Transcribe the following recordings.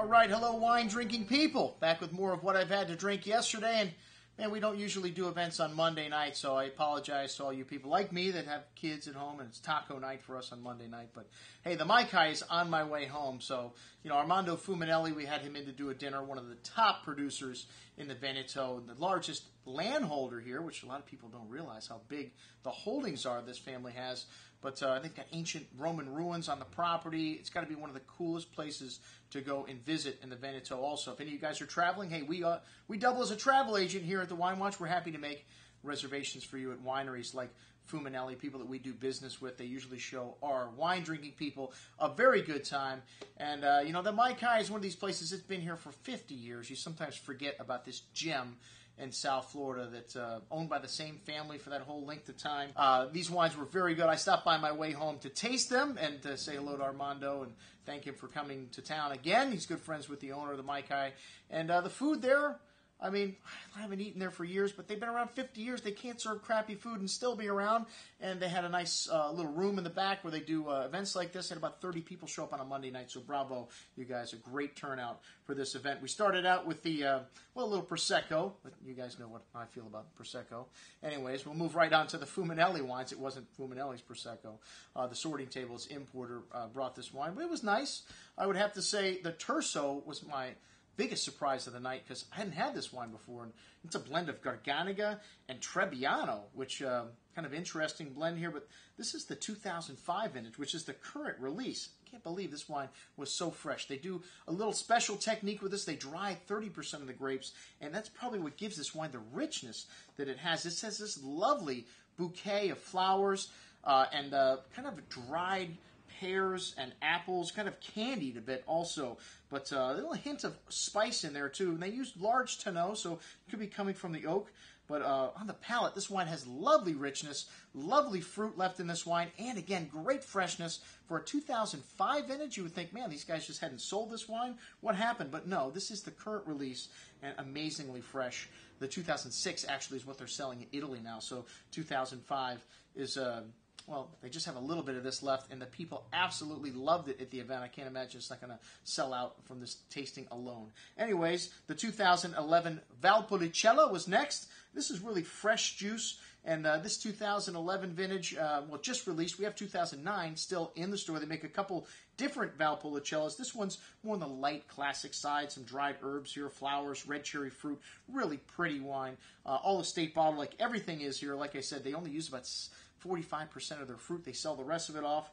All right, hello wine drinking people. Back with more of what I've had to drink yesterday. And man, we don't usually do events on Monday night, so I apologize to all you people like me that have kids at home, and it's taco night for us on Monday night. But hey, the Mai Kai is on my way home, so Armando Fumanelli, we had him in to do a dinner, one of the top producers in the Veneto, the largest landholder here, which a lot of people don't realize how big the holdings are this family has. But they've got ancient Roman ruins on the property. It's got to be one of the coolest places to go and visit in the Veneto also. If any of you guys are traveling, hey, we double as a travel agent here at the Wine Watch. We're happy to make reservations for you at wineries like Fumanelli, people that we do business with. They usually show our wine drinking people a very good time. And, the Mai Kai is one of these places that's been here for 50 years. You sometimes forget about this gem in South Florida that's owned by the same family for that whole length of time. These wines were very good. I stopped by my way home to taste them and to say hello to Armando and thank him for coming to town again. He's good friends with the owner of the Mai Kai. And the food there, I mean, I haven't eaten there for years, but they've been around 50 years. They can't serve crappy food and still be around. And they had a nice little room in the back where they do events like this. They had about 30 people show up on a Monday night, so bravo, you guys. A great turnout for this event. We started out with the, a little Prosecco. But you guys know what I feel about Prosecco. Anyways, we'll move right on to the Fumanelli wines. It wasn't Fumanelli's Prosecco. The sorting table's importer brought this wine, but it was nice. I would have to say the Terso was my biggest surprise of the night because I hadn't had this wine before. And it's a blend of Garganega and Trebbiano, which kind of interesting blend here. But this is the 2005 vintage, which is the current release. I can't believe this wine was so fresh. They do a little special technique with this. They dry 30% of the grapes, and that's probably what gives this wine the richness that it has. This has this lovely bouquet of flowers and kind of dried pears and apples, kind of candied a bit also, but a little hint of spice in there too. And they used large tonneau, so it could be coming from the oak. But on the palate, this wine has lovely richness, lovely fruit left in this wine, and again, great freshness. For a 2005 vintage, you would think, man, these guys just hadn't sold this wine. What happened? But no, this is the current release and amazingly fresh. The 2006 actually is what they're selling in Italy now, so 2005 is they just have a little bit of this left, and the people absolutely loved it at the event. I can't imagine it's not going to sell out from this tasting alone. Anyways, the 2011 Valpolicella was next. This is really fresh juice, and this 2011 vintage, just released. We have 2009 still in the store. They make a couple different Valpolicellas. This one's more on the light classic side. Some dried herbs here, flowers, red cherry fruit. Really pretty wine. All estate bottle, like everything is here. Like I said, they only use about 45% of their fruit. They sell the rest of it off.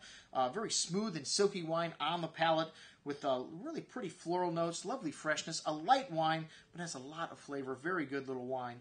Very smooth and silky wine on the palate with really pretty floral notes, lovely freshness. A light wine, but has a lot of flavor. Very good little wine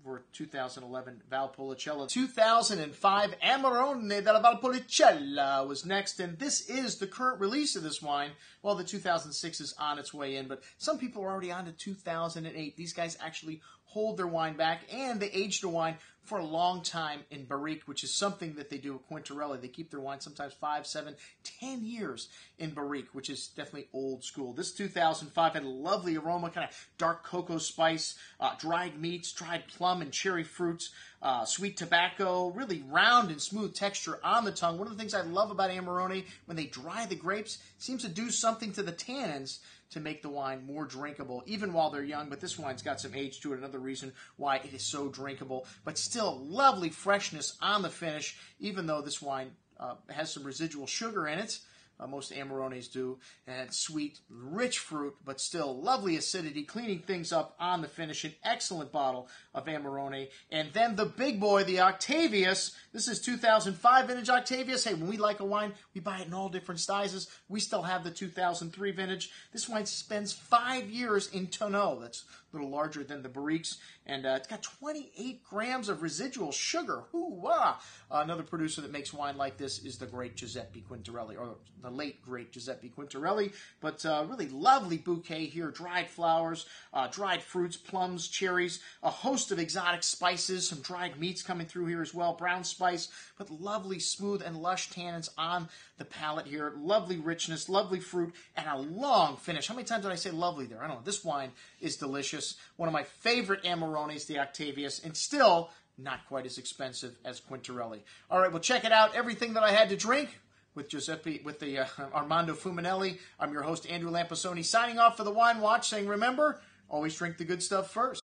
for 2011 Valpolicella. 2005 Amarone della Valpolicella was next, and this is the current release of this wine. Well, the 2006 is on its way in, but some people are already on to 2008. These guys actually hold their wine back, and they age their wine for a long time in barrique, which is something that they do at Quintarelli. They keep their wine sometimes 5, 7, 10 years in barrique, which is definitely old school. This 2005 had a lovely aroma, kind of dark cocoa spice, dried meats, dried plum and cherry fruits, sweet tobacco, really round and smooth texture on the tongue. One of the things I love about Amarone, when they dry the grapes, it seems to do something to the tannins to make the wine more drinkable, even while they're young. But this wine's got some age to it, another reason why it is so drinkable. But still, lovely freshness on the finish, even though this wine has some residual sugar in it. Most Amarones do, and sweet, rich fruit, but still lovely acidity, cleaning things up on the finish. An excellent bottle of Amarone. And then the big boy, the Octavius. This is 2005 vintage Octavius. Hey, when we like a wine, we buy it in all different sizes. We still have the 2003 vintage. This wine spends 5 years in tonneau. That's a little larger than the barriques. And it's got 28 grams of residual sugar. Hoo-wah! Another producer that makes wine like this is the great Giuseppe Quintarelli, or the late great Giuseppe Quintarelli. But really lovely bouquet here. Dried flowers, dried fruits, plums, cherries, a host of exotic spices, some dried meats coming through here as well, brown spice, but lovely smooth and lush tannins on the palate here. Lovely richness, lovely fruit, and a long finish. How many times did I say lovely there? I don't know. This wine is delicious. One of my favorite Amarones, the Octavius, and still not quite as expensive as Quintarelli. All right, well, check it out. Everything that I had to drink with the Armando Fumanelli. I'm your host, Andrew Lamposoni, signing off for the Wine Watch, saying, remember, always drink the good stuff first.